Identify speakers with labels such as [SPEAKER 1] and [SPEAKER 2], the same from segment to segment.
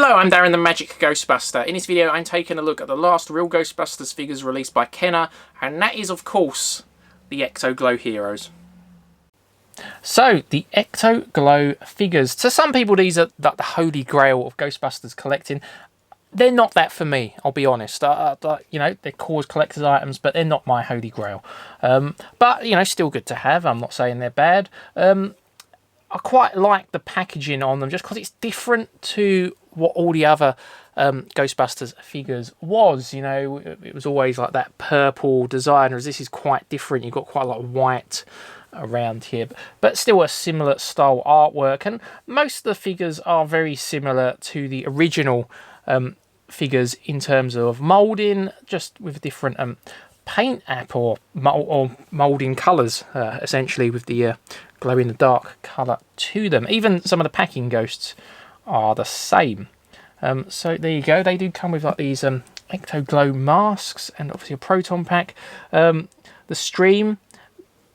[SPEAKER 1] Hello, I'm Darren the Magic Ghostbuster. In this video I'm taking a look at the last real Ghostbusters figures released by Kenner, and that is of course the Ecto Glow Heroes. So, the Ecto Glow figures. To some people these are the holy grail of Ghostbusters collecting. They're not that for me, I'll be honest. You know, they're cool as collector's items, but they're not my holy grail. But, you know, still good to have. I'm not saying they're bad. I quite like the packaging on them just because it's different to what all the other Ghostbusters figures was. You know, it was always like that purple design, whereas this is quite different. You've got quite a lot of white around here, but still a similar style artwork. And most of the figures are very similar to the original figures in terms of moulding, just with different paint app or moulding colours, essentially, with the glow-in-the-dark colour to them. Even some of the packing ghosts are the same. So there you go. They do come with like these Ecto Glow masks and obviously a proton pack. The stream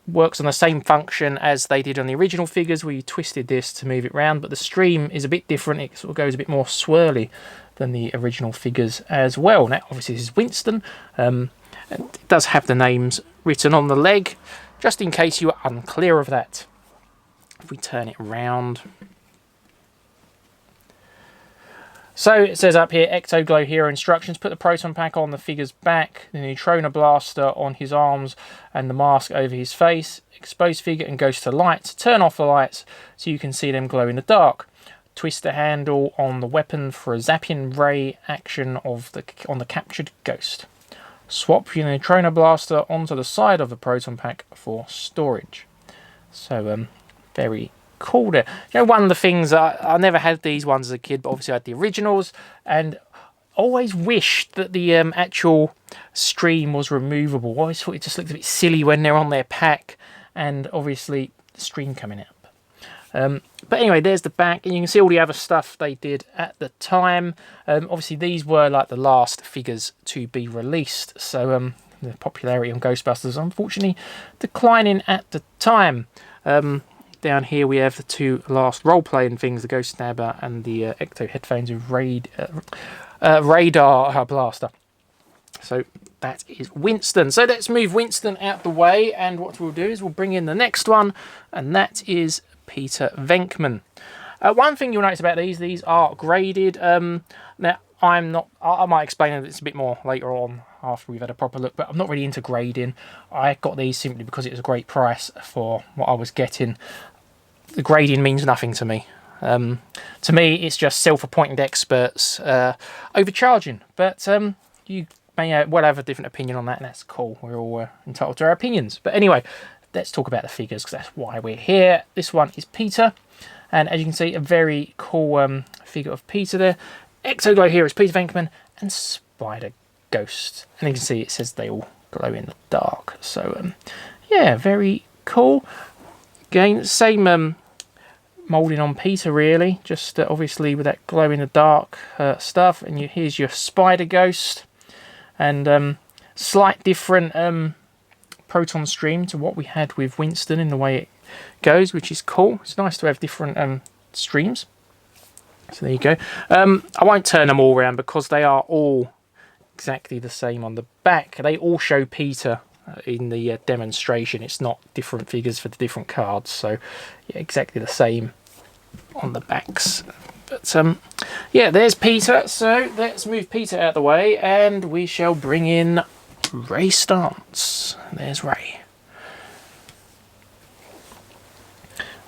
[SPEAKER 1] works on the same function as they did on the original figures, where you twisted this to move it around, but the stream is a bit different. It sort of goes a bit more swirly than the original figures as well. Now obviously this is Winston, and it does have the names written on the leg, just in case you are unclear of that. If we turn it around. So it says up here, Ecto Glow Hero instructions. Put the proton pack on the figure's back, the neutrona blaster on his arms, and the mask over his face. Expose figure and ghost to lights. Turn off the lights so you can see them glow in the dark. Twist the handle on the weapon for a zapping ray action on the captured ghost. Swap your neutrona blaster onto the side of the proton pack for storage. So, very cool there. You know, one of the things, I never had these ones as a kid, but obviously I had the originals, and always wished that the actual stream was removable. I always thought it just looked a bit silly when they're on their pack, and obviously the stream coming up. But anyway, there's the back, and you can see all the other stuff they did at the time. Obviously these were like the last figures to be released, so the popularity on Ghostbusters unfortunately declining at the time. Down here we have the two last role-playing things, the Ghost Stabber and the Ecto headphones with radar blaster. So that is Winston. So let's move Winston out the way, and what we'll do is we'll bring in the next one, and that is Peter Venkman. One thing you'll notice about these are graded. Now I might explain this a bit more later on after we've had a proper look, but I'm not really into grading. I got these simply because it was a great price for what I was getting. The grading means nothing to me. To me, it's just self-appointed experts overcharging. But you may well have a different opinion on that, and that's cool. We're all entitled to our opinions. But anyway, let's talk about the figures, because that's why we're here. This one is Peter, and as you can see, a very cool figure of Peter there. Ecto Glow Heroes, Peter Venkman, and Spider Ghost. And you can see it says they all glow in the dark. So, yeah, very cool. Again, same moulding on Peter, really. Just obviously with that glow in the dark stuff. And here's your Spider Ghost. And slight different proton stream to what we had with Winston in the way it goes, which is cool. It's nice to have different streams. So there you go. I won't turn them all around because they are all exactly the same on the back. They all show Peter in the demonstration. It's not different figures for the different cards. So yeah, exactly the same on the backs. But yeah, there's Peter. So let's move Peter out of the way, and we shall bring in Ray Stance. There's Ray.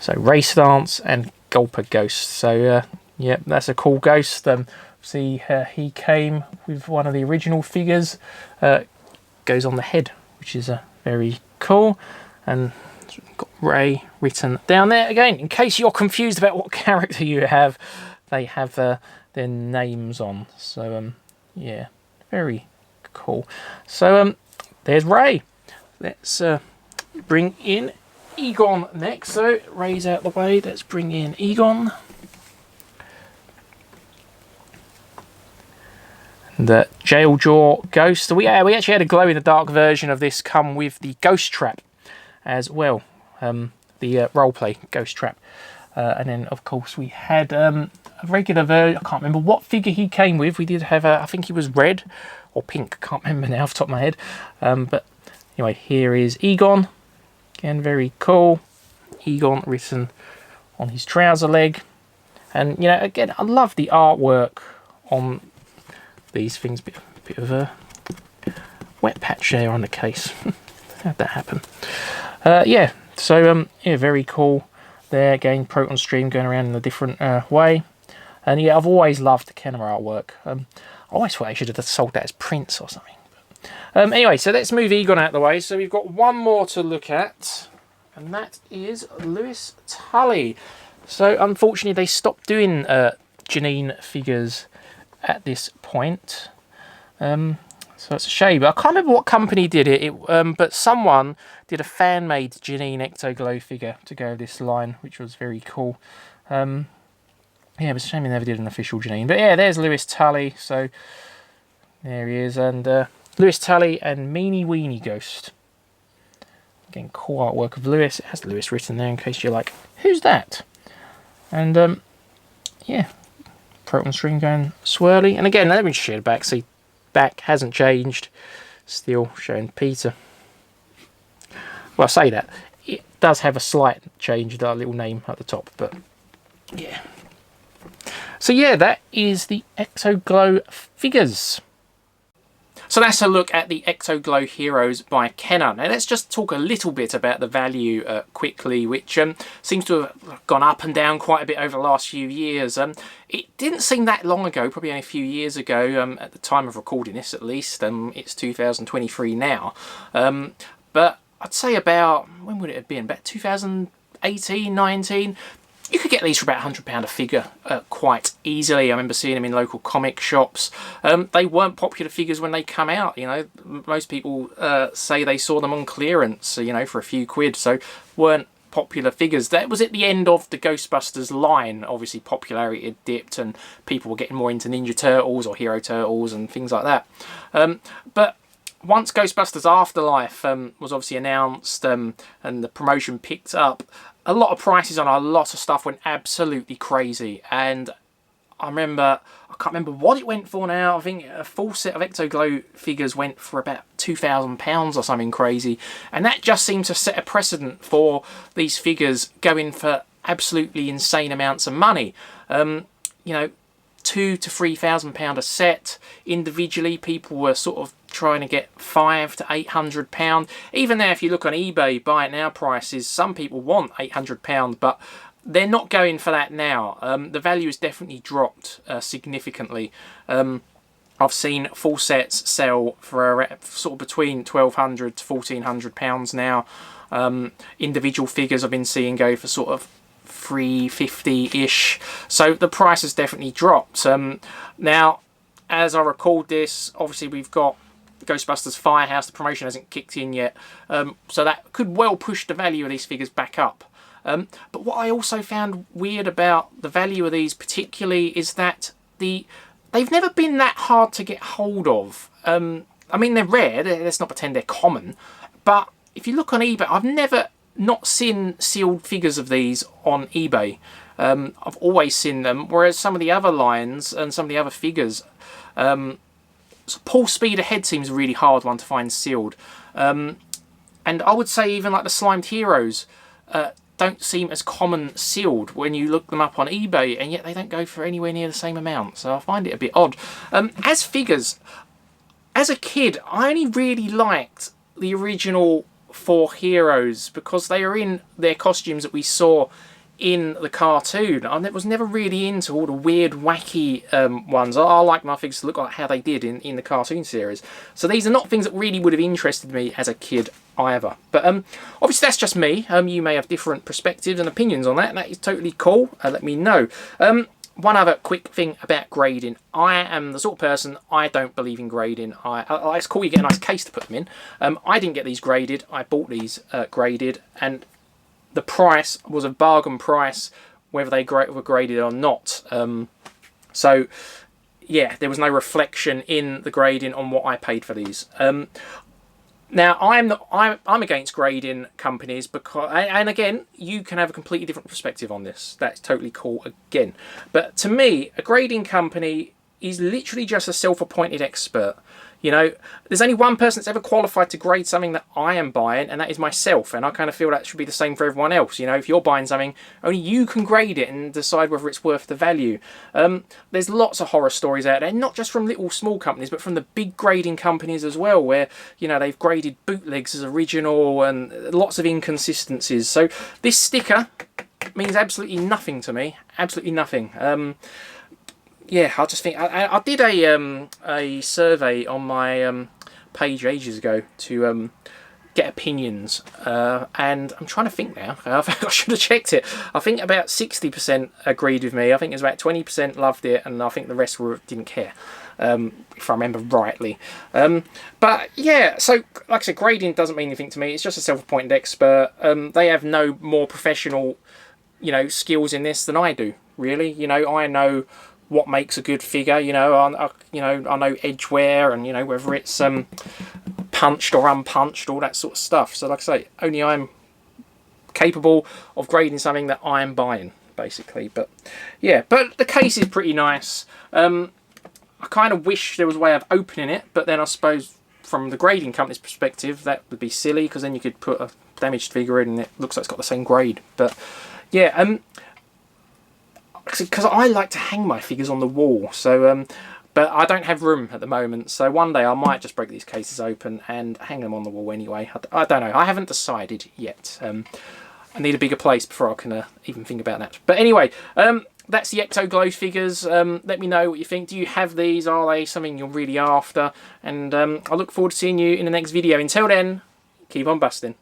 [SPEAKER 1] So Ray Stance and Gulper Ghost. So yeah, that's a cool ghost. See, he came with one of the original figures. Goes on the head, which is very cool. And got Ray written down there. Again, in case you're confused about what character you have, they have their names on. So yeah, very cool. So there's Ray. Let's bring in Egon next. So Ray's out the way. Let's bring in Egon. The Jailjaw Ghost. So we actually had a glow-in-the-dark version of this come with the Ghost Trap as well. The roleplay Ghost Trap. And then, of course, we had a regular version. I can't remember what figure he came with. We did have I think he was red or pink. Can't remember now off the top of my head. But anyway, here is Egon. Again, very cool. Egon written on his trouser leg. And, you know, again, I love the artwork on these things. Bit of a wet patch there on the case. How'd that happen? Yeah, so, yeah, very cool. There, again, Proton Stream going around in a different way. And yeah, I've always loved the Kenner artwork. I always thought I should have sold that as prints or something. Anyway, so let's move Egon out of the way. So we've got one more to look at, and that is Lewis Tully. So unfortunately, they stopped doing Janine figures at this point. So it's a shame. I can't remember what company did it, but someone did a fan-made Janine Ecto Glow figure to go with this line, which was very cool. Yeah, it was a shame they never did an official Janine. But yeah, there's Lewis Tully. So there he is. And Lewis Tully and Meanie Weenie Ghost. Again, cool artwork of Lewis. It has Lewis written there in case you're like, who's that? And yeah, Proton Stream going swirly. And again, let me just share the back. See, back hasn't changed. Still showing Peter. Well, I say that. It does have a slight change, that little name at the top. But yeah. So yeah, that is the Ecto Glow figures. So that's a look at the Ecto Glow Heroes by Kenner. Now let's just talk a little bit about the value quickly, which seems to have gone up and down quite a bit over the last few years. It didn't seem that long ago, probably only a few years ago, at the time of recording this at least. It's 2023 now. But I'd say about, when would it have been? About 2018, 19? You could get these for about £100 a figure quite easily. I remember seeing them in local comic shops. They weren't popular figures when they come out. You know, most people say they saw them on clearance, you know, for a few quid. So weren't popular figures. That was at the end of the Ghostbusters line. Obviously, popularity had dipped, and people were getting more into Ninja Turtles or Hero Turtles and things like that. But once Ghostbusters Afterlife was obviously announced and the promotion picked up, a lot of prices on a lot of stuff went absolutely crazy. And I can't remember what it went for now. I think a full set of Ecto Glow figures went for about £2,000 or something crazy. And that just seemed to set a precedent for these figures going for absolutely insane amounts of money. You know, £2,000 to £3,000 a set. Individually, people were sort of trying to get £500 to £800. Even now, if you look on eBay, buy it now prices, some people want £800, but they're not going for that now. The value has definitely dropped significantly. I've seen full sets sell for sort of between £1,200 to £1,400 now. Individual figures I've been seeing go for sort of $350-ish. So the price has definitely dropped. Now, as I record this, obviously we've got Ghostbusters Firehouse. The promotion hasn't kicked in yet, so that could well push the value of these figures back up. But what I also found weird about the value of these particularly is that they've never been that hard to get hold of. I mean, they're rare, let's not pretend they're common, but if you look on eBay, I've never not seen sealed figures of these on eBay. I've always seen them, whereas some of the other lines and some of the other figures, so Paul Speed Ahead seems a really hard one to find sealed. And I would say even like the Slimed Heroes don't seem as common sealed when you look them up on eBay, and yet they don't go for anywhere near the same amount. So I find it a bit odd. As figures, as a kid, I only really liked the original 4 heroes because they are in their costumes that we saw in the cartoon. I was never really into all the weird, wacky ones. I like my figures to look like how they did in the cartoon series. So these are not things that really would have interested me as a kid either. But obviously that's just me. You may have different perspectives and opinions on that, and that is totally cool. Let me know. One other quick thing about grading. I am the sort of person, I don't believe in grading. It's cool you get a nice case to put them in. I didn't get these graded. I bought these graded, and the price was a bargain price, whether they were graded or not. So, yeah, there was no reflection in the grading on what I paid for these. Now, I'm against grading companies because, and again, you can have a completely different perspective on this. That's totally cool again. But to me, a grading company is literally just a self-appointed expert. You know, there's only one person that's ever qualified to grade something that I am buying, and that is myself. And I kind of feel that should be the same for everyone else. You know, if you're buying something, only you can grade it and decide whether it's worth the value. There's lots of horror stories out there, not just from little small companies, but from the big grading companies as well, where, you know, they've graded bootlegs as original and lots of inconsistencies. So this sticker means absolutely nothing to me. Absolutely nothing. Yeah, I just think I did a survey on my page ages ago to get opinions, and I'm trying to think now. I should have checked it. I think about 60% agreed with me. I think it was about 20% loved it, and I think the rest didn't care, if I remember rightly. But yeah, so like I said, grading doesn't mean anything to me. It's just a self-appointed expert. They have no more professional, you know, skills in this than I do. Really, you know, I know what makes a good figure. You know, I know edge wear, and you know whether it's punched or unpunched, all that sort of stuff. So like I say, only I'm capable of grading something that I'm buying, basically. But yeah, but the case is pretty nice. I kind of wish there was a way of opening it, but then I suppose from the grading company's perspective that would be silly, because then you could put a damaged figure in and it looks like it's got the same grade. But yeah, because I like to hang my figures on the wall, so but I don't have room at the moment, so one day I might just break these cases open and hang them on the wall anyway. I don't know, I haven't decided yet. I need a bigger place before I can even think about that. But anyway, that's the Ecto Glow figures. Let me know what you think. Do you have these? Are they something you're really after? And I look forward to seeing you in the next video. Until then, keep on busting.